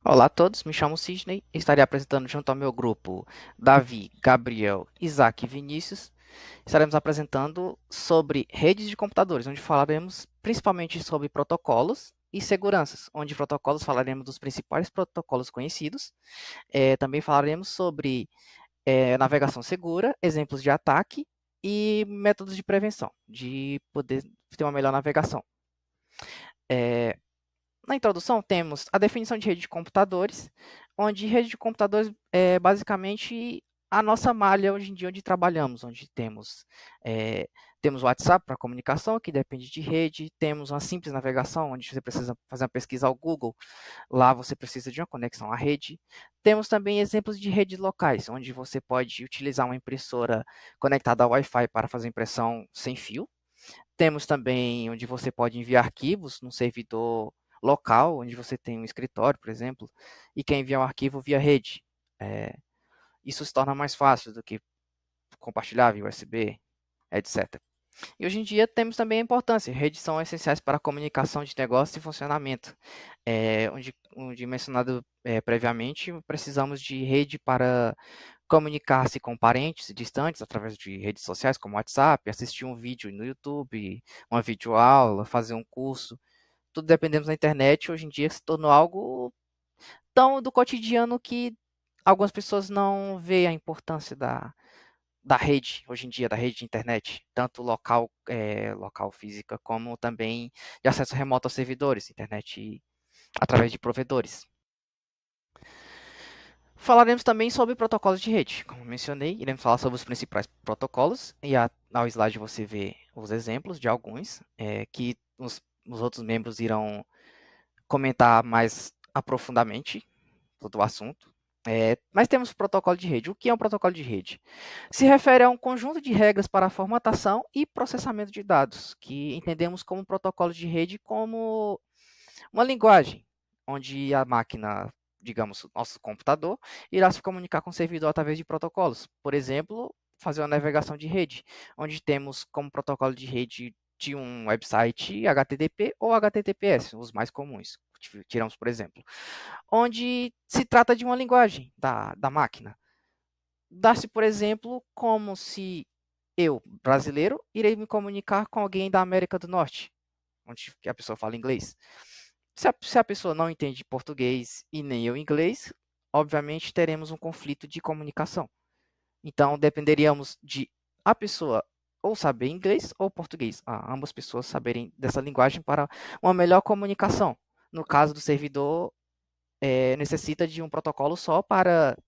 Olá a todos, me chamo Sidney e estarei apresentando junto ao meu grupo Davi, Gabriel, Isaac e Vinícius. Estaremos apresentando sobre redes de computadores, onde falaremos principalmente sobre protocolos e seguranças, onde protocolos falaremos dos principais protocolos conhecidos. Também falaremos sobre navegação segura, exemplos de ataque e métodos de prevenção, de poder ter uma melhor navegação. É, Na introdução, temos a definição de rede de computadores, onde rede de computadores é basicamente a nossa malha hoje em dia onde trabalhamos, onde é, temos o WhatsApp para comunicação, que depende de rede, temos uma simples navegação, onde você precisa fazer uma pesquisa ao Google, lá você precisa de uma conexão à rede. Temos também exemplos de redes locais, onde você pode utilizar uma impressora conectada ao Wi-Fi para fazer impressão sem fio. Temos também onde você pode enviar arquivos num servidor local, onde você tem um escritório, por exemplo, e quer enviar um arquivo via rede. É, isso se torna mais fácil do que compartilhar via USB, etc. E hoje em dia temos também a importância. Redes são essenciais para a comunicação de negócio e funcionamento. Onde mencionado previamente, precisamos de rede para comunicar-se com parentes distantes através de redes sociais como WhatsApp, assistir um vídeo no YouTube, uma videoaula, fazer um curso. Tudo dependemos da internet. Hoje em dia se tornou algo tão do cotidiano que algumas pessoas não veem a importância da rede, hoje em dia, da rede de internet, tanto local, local física, como também de acesso remoto aos servidores, internet através de provedores. Falaremos também sobre protocolos de rede. Como mencionei, iremos falar sobre os principais protocolos e ao slide você vê os exemplos de alguns que os outros membros irão comentar mais aprofundadamente todo o assunto. Mas temos o protocolo de rede. O que é um protocolo de rede? Se refere a um conjunto de regras para a formatação e processamento de dados, que entendemos como protocolo de rede como uma linguagem, onde a máquina, digamos, nosso computador, irá se comunicar com o servidor através de protocolos. Por exemplo, fazer uma navegação de rede, onde temos como protocolo de rede de um website HTTP ou HTTPS, os mais comuns. Tiramos, por exemplo, onde se trata de uma linguagem da máquina. Dá-se, por exemplo, como se eu, brasileiro, irei me comunicar com alguém da América do Norte, onde a pessoa fala inglês. Se a pessoa não entende português e nem eu inglês, obviamente teremos um conflito de comunicação. Então, dependeríamos de a pessoa ou saber inglês ou português, ambas pessoas saberem dessa linguagem para uma melhor comunicação. No caso do servidor, necessita de um protocolo só para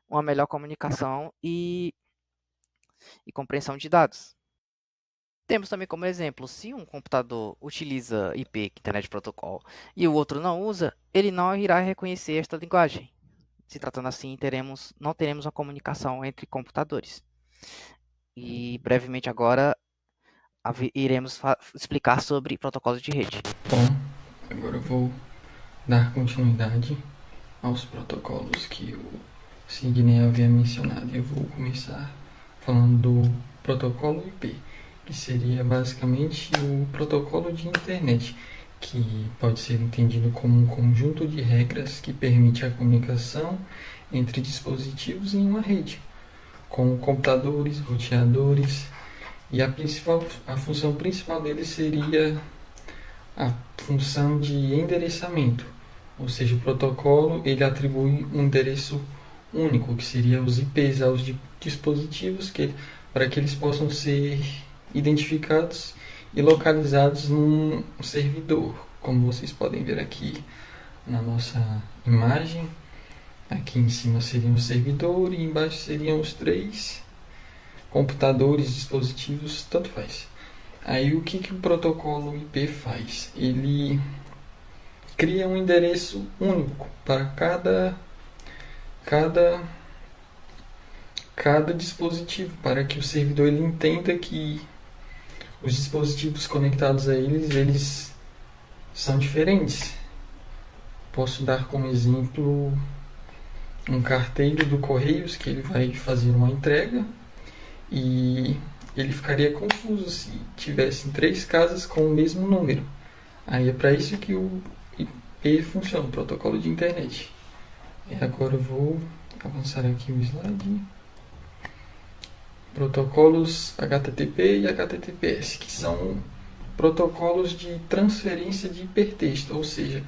uma melhor comunicação e compreensão de dados. Temos também como exemplo, se um computador utiliza IP, Internet Protocol, e o outro não usa, ele não irá reconhecer esta linguagem. Se tratando assim, não teremos uma comunicação entre computadores. E brevemente agora iremos explicar sobre protocolos de rede. Bom, agora eu vou dar continuidade aos protocolos que o Sidney havia mencionado. Eu vou começar falando do protocolo IP, que seria basicamente o protocolo de internet, que pode ser entendido como um conjunto de regras que permite a comunicação entre dispositivos em uma rede, com computadores, roteadores, e a função principal dele seria a função de endereçamento, ou seja, o protocolo ele atribui um endereço único, que seria os IPs aos dispositivos para que eles possam ser identificados e localizados num servidor, como vocês podem ver aqui na nossa imagem. Aqui em cima seria um servidor e embaixo seriam os três computadores, dispositivos, tanto faz. Aí o que o protocolo IP faz? Ele cria um endereço único para cada, cada dispositivo, para que o servidor ele entenda que os dispositivos conectados a eles são diferentes. Posso dar como exemplo um carteiro do Correios que ele vai fazer uma entrega e ele ficaria confuso se tivessem três casas com o mesmo número. Aí é para isso que o e funciona, o protocolo de internet. E agora eu vou avançar aqui o slide. Protocolos HTTP e HTTPS, que são protocolos de transferência de hipertexto, ou seja,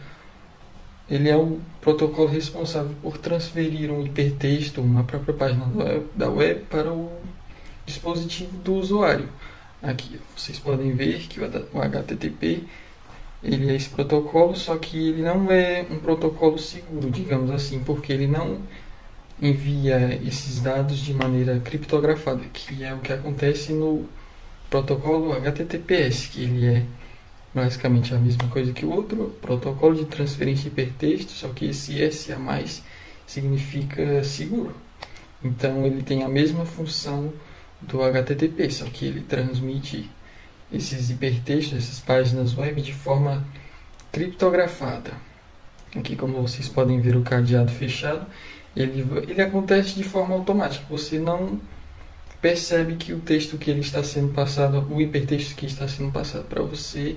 ele é o protocolo responsável por transferir um hipertexto, uma própria página da web, para o dispositivo do usuário. Aqui vocês podem ver que o HTTP ele é esse protocolo, só que ele não é um protocolo seguro, digamos assim, porque ele não envia esses dados de maneira criptografada, que é o que acontece no protocolo HTTPS, que ele é basicamente a mesma coisa que o outro, protocolo de transferência de hipertexto, só que esse S a mais significa seguro. Então ele tem a mesma função do HTTP, só que ele transmite esses hipertextos, essas páginas web de forma criptografada. Aqui, como vocês podem ver, o cadeado fechado, ele acontece de forma automática. Você não percebe que o texto que ele está sendo passado, o hipertexto que está sendo passado para você,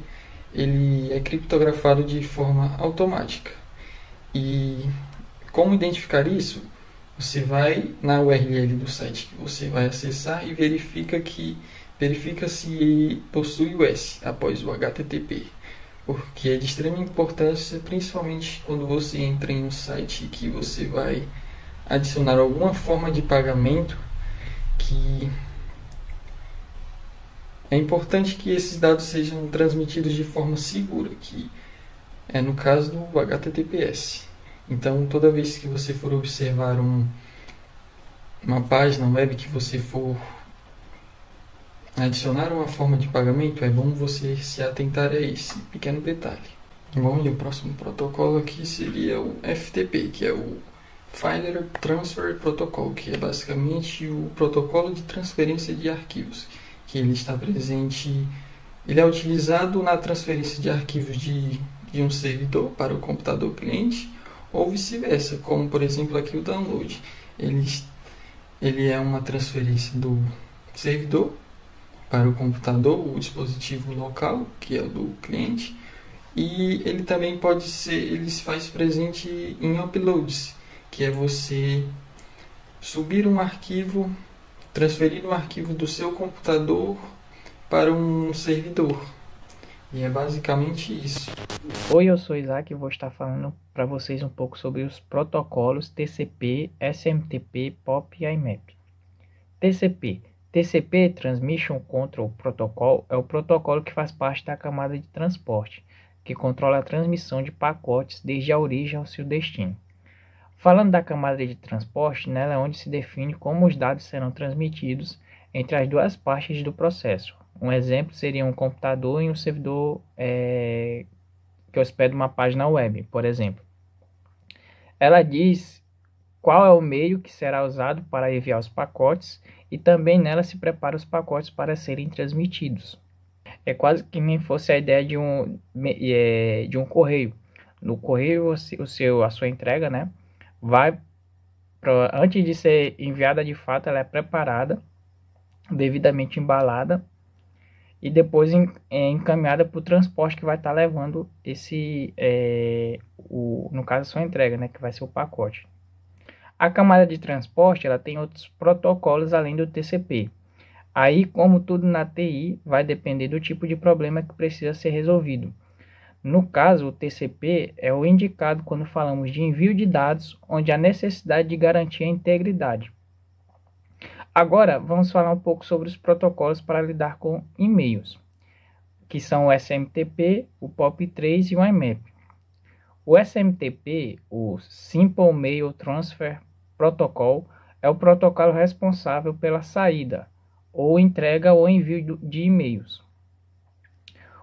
ele é criptografado de forma automática. E como identificar isso? Você vai na URL do site que você vai acessar e verifica se possui o S após o HTTP, porque é de extrema importância, principalmente quando você entra em um site que você vai adicionar alguma forma de pagamento, que é importante que esses dados sejam transmitidos de forma segura, que é no caso do HTTPS. Então, toda vez que você for observar uma página web, que você for adicionar uma forma de pagamento, é bom você se atentar a esse pequeno detalhe. Bom, e o próximo protocolo aqui seria o FTP, que é o File Transfer Protocol, que é basicamente o protocolo de transferência de arquivos, que ele está presente, ele é utilizado na transferência de arquivos de um servidor para o computador cliente, ou vice-versa, como por exemplo aqui o download. Ele é uma transferência do servidor para o computador, o dispositivo local, que é o do cliente, e ele também ele se faz presente em uploads, que é você subir um arquivo, transferir um arquivo do seu computador para um servidor. E é basicamente isso. Oi, eu sou Isaac e vou estar falando para vocês um pouco sobre os protocolos TCP, SMTP, POP e IMAP. TCP, Transmission Control Protocol, é o protocolo que faz parte da camada de transporte, que controla a transmissão de pacotes desde a origem ao seu destino. Falando da camada de transporte, nela é onde se define como os dados serão transmitidos entre as duas partes do processo. Um exemplo seria um computador e um servidor que hospeda uma página web, por exemplo. Ela diz qual é o meio que será usado para enviar os pacotes e também nela se prepara os pacotes para serem transmitidos. É quase que nem fosse a ideia de um correio. No correio, a sua entrega, né, antes de ser enviada de fato, ela é preparada, devidamente embalada e depois encaminhada para o transporte que vai estar levando no caso, a sua entrega, né, que vai ser o pacote. A camada de transporte ela tem outros protocolos além do TCP. Aí, como tudo na TI, vai depender do tipo de problema que precisa ser resolvido. No caso, o TCP é o indicado quando falamos de envio de dados, onde há necessidade de garantir a integridade. Agora, vamos falar um pouco sobre os protocolos para lidar com e-mails, que são o SMTP, o POP3 e o IMAP. O SMTP, o Simple Mail Transfer Protocol, é o protocolo responsável pela saída, ou entrega ou envio de e-mails.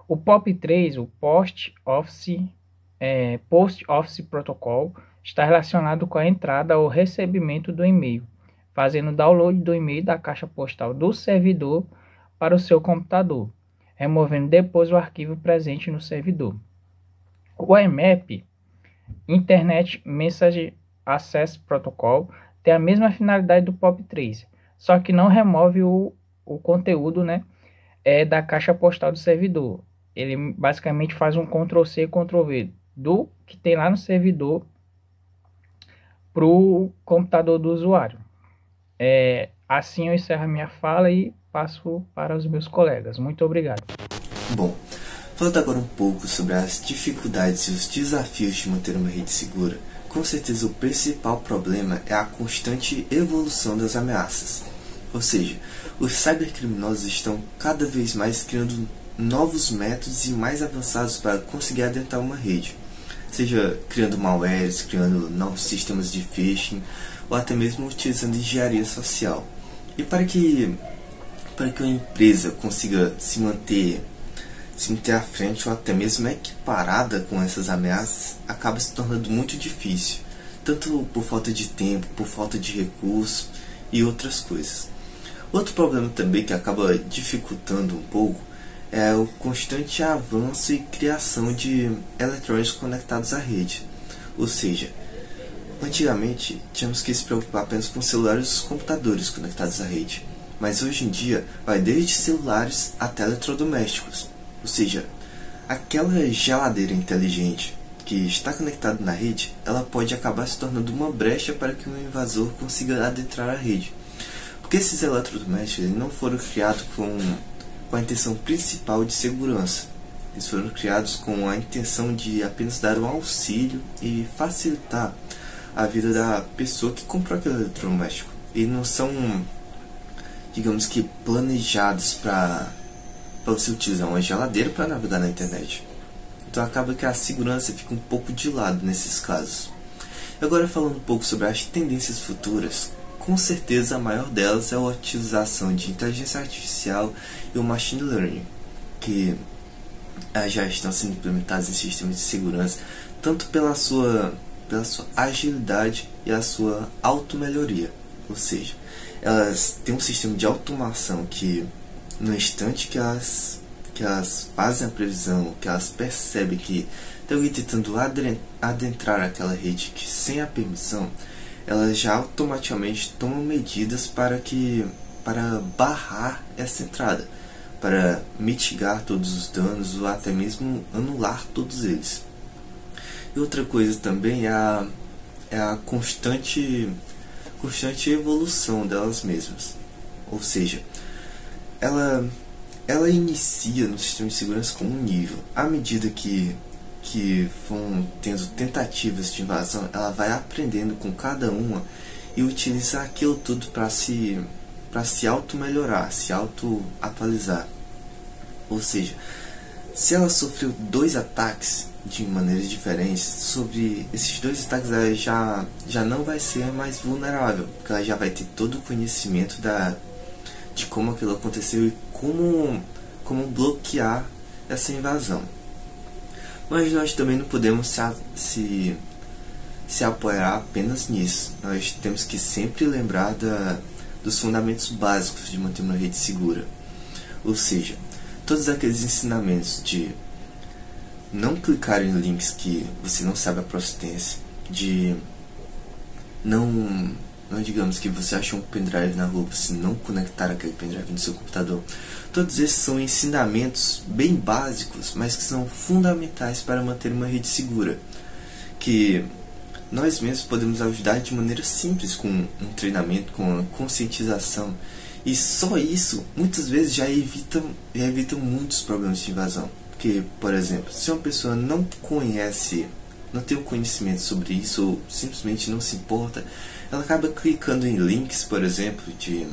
O POP3, o Post Office Protocol, está relacionado com a entrada ou recebimento do e-mail, fazendo download do e-mail da caixa postal do servidor para o seu computador, removendo depois o arquivo presente no servidor. O IMAP, Internet Message Access Protocol, tem a mesma finalidade do POP3, só que não remove o conteúdo, né, da caixa postal do servidor. Ele basicamente faz um Ctrl+C, Ctrl+V do que tem lá no servidor para o computador do usuário. Assim eu encerro a minha fala e passo para os meus colegas. Muito obrigado. Bom, falando agora um pouco sobre as dificuldades e os desafios de manter uma rede segura, com certeza o principal problema é a constante evolução das ameaças. Ou seja, os cybercriminosos estão cada vez mais criando novos métodos e mais avançados para conseguir adentrar uma rede, seja criando malwares, criando novos sistemas de phishing ou até mesmo utilizando engenharia social. E para que uma empresa consiga se manter à frente ou até mesmo equiparada com essas ameaças, acaba se tornando muito difícil, tanto por falta de tempo, por falta de recursos e outras coisas. Outro problema também que acaba dificultando um pouco é o constante avanço e criação de eletrônicos conectados à rede. Ou seja, antigamente tínhamos que se preocupar apenas com celulares e computadores conectados à rede, mas hoje em dia vai desde celulares até eletrodomésticos. Ou seja, aquela geladeira inteligente que está conectada na rede, ela pode acabar se tornando uma brecha para que um invasor consiga adentrar a rede. Porque esses eletrodomésticos não foram criados com a intenção principal de segurança. Eles foram criados com a intenção de apenas dar um auxílio e facilitar a vida da pessoa que comprou aquele eletrodoméstico. E não são, digamos que, planejados para você utilizar uma geladeira para navegar na internet. Então acaba que a segurança fica um pouco de lado nesses casos. Agora falando um pouco sobre as tendências futuras, com certeza a maior delas é a utilização de inteligência artificial e o machine learning, que já estão sendo implementados em sistemas de segurança, tanto pela sua agilidade e a sua automelhoria. Ou seja, elas têm um sistema de automação que, no instante que elas fazem a previsão, que elas percebem que tem alguém tentando adentrar aquela rede que, sem a permissão, elas já automaticamente tomam medidas para barrar essa entrada, para mitigar todos os danos ou até mesmo anular todos eles. E outra coisa também é a constante evolução delas mesmas. Ou seja, ela inicia no sistema de segurança com um nível. À medida que vão tendo tentativas de invasão, ela vai aprendendo com cada uma e utilizar aquilo tudo para se auto-melhorar, se auto-atualizar. Ou seja, se ela sofreu 2 ataques de maneiras diferentes, sobre esses 2 ataques ela já não vai ser mais vulnerável, porque ela já vai ter todo o conhecimento de como aquilo aconteceu e como bloquear essa invasão. Mas nós também não podemos se apoiar apenas nisso. Nós temos que sempre lembrar dos fundamentos básicos de manter uma rede segura. Ou seja, todos aqueles ensinamentos de não clicar em links que você não sabe a procedência, de não digamos que você achou um pendrive na rua, você não conectar aquele pendrive no seu computador. Todos esses são ensinamentos bem básicos, mas que são fundamentais para manter uma rede segura, que nós mesmos podemos ajudar de maneira simples, com um treinamento, com a conscientização. E só isso, muitas vezes, já evita muitos problemas de invasão. Porque, por exemplo, se uma pessoa não tem o conhecimento sobre isso, ou simplesmente não se importa, ela acaba clicando em links, por exemplo, de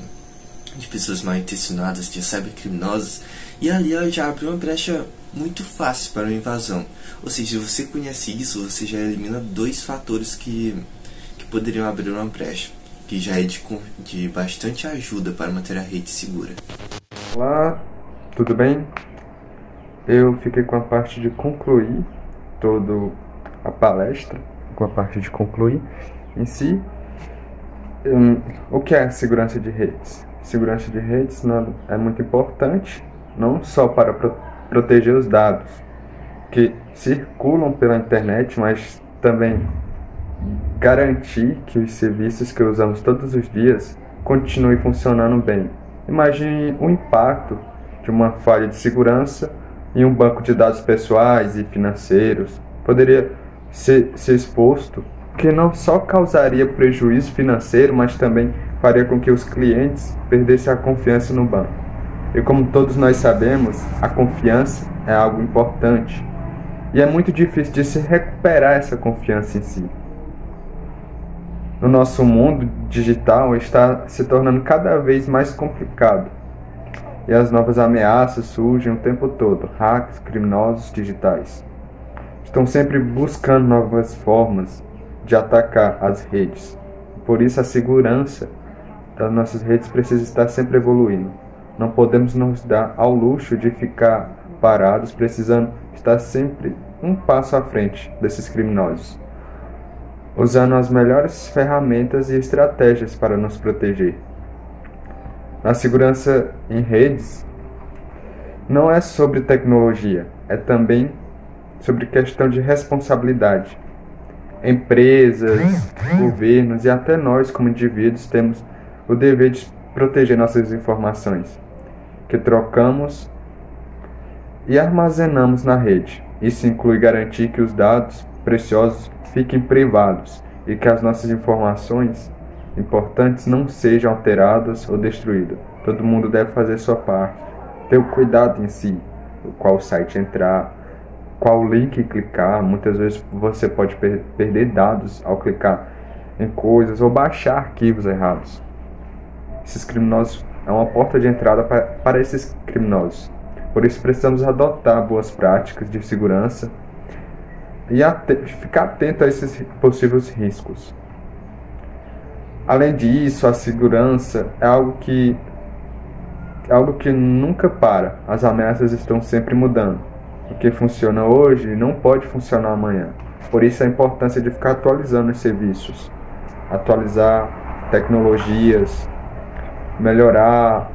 pessoas mal intencionadas, de cybercriminosos, e ali ela já abre uma brecha muito fácil para uma invasão. Ou seja, se você conhece isso, você já elimina 2 fatores que poderiam abrir uma brecha, que já é de bastante ajuda para manter a rede segura. Olá, tudo bem? Eu fiquei com a parte de concluir toda a palestra, com a parte de concluir em si. O que é segurança de redes? Segurança de redes é muito importante, não só para proteger os dados que circulam pela internet, mas também garantir que os serviços que usamos todos os dias continuem funcionando bem. Imagine o impacto de uma falha de segurança em um banco de dados pessoais e financeiros, poderia ser exposto, que não só causaria prejuízo financeiro, mas também faria com que os clientes perdessem a confiança no banco. E como todos nós sabemos, a confiança é algo importante e é muito difícil de se recuperar essa confiança em si. No nosso mundo digital está se tornando cada vez mais complicado e as novas ameaças surgem o tempo todo. Hacks, criminosos digitais estão sempre buscando novas formas de atacar as redes. Por isso a segurança das nossas redes precisa estar sempre evoluindo. Não podemos nos dar ao luxo de ficar parados, precisando estar sempre um passo à frente desses criminosos, usando as melhores ferramentas e estratégias para nos proteger. A segurança em redes não é sobre tecnologia, é também sobre questão de responsabilidade. Empresas, governos e até nós como indivíduos temos o dever de proteger nossas informações que trocamos e armazenamos na rede. Isso inclui garantir que os dados preciosos fiquem privados e que as nossas informações importantes não sejam alteradas ou destruídas. Todo mundo deve fazer sua parte, ter o cuidado em si, qual site entrar, qual link clicar. Muitas vezes você pode perder dados ao clicar em coisas ou baixar arquivos errados. Esses criminosos é uma porta de entrada para esses criminosos. Por isso precisamos adotar boas práticas de segurança e ficar atento a esses possíveis riscos. Além disso, a segurança é algo que nunca para. As ameaças estão sempre mudando. O que funciona hoje não pode funcionar amanhã. Por isso a importância de ficar atualizando os serviços, atualizar tecnologias, melhorar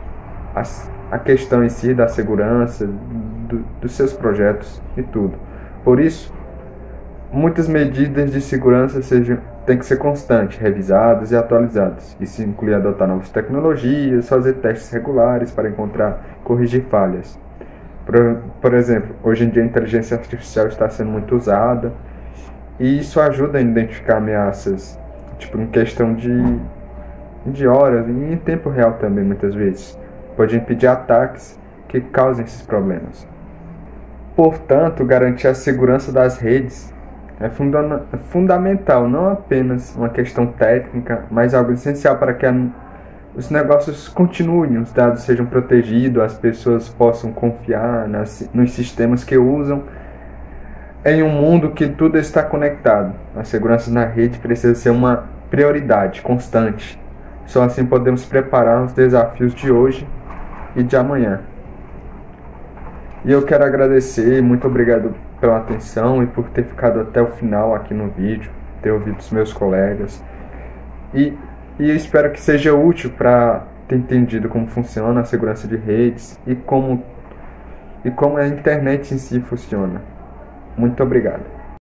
a questão em si da segurança, dos seus projetos e tudo. Por isso, muitas medidas de segurança têm que ser constantes, revisadas e atualizadas. Isso inclui adotar novas tecnologias, fazer testes regulares para encontrar e corrigir falhas. Por exemplo, hoje em dia a inteligência artificial está sendo muito usada e isso ajuda a identificar ameaças, em questão de horas e em tempo real também, muitas vezes. Pode impedir ataques que causem esses problemas. Portanto, garantir a segurança das redes é fundamental, não apenas uma questão técnica, mas algo essencial para que os negócios continuem, os dados sejam protegidos, as pessoas possam confiar nos sistemas que usam. Em um mundo que tudo está conectado, a segurança na rede precisa ser uma prioridade constante. Só assim podemos preparar os desafios de hoje e de amanhã. E eu quero agradecer, muito obrigado pela atenção e por ter ficado até o final aqui no vídeo, ter ouvido os meus colegas. E eu espero que seja útil para ter entendido como funciona a segurança de redes e como a internet em si funciona. Muito obrigado.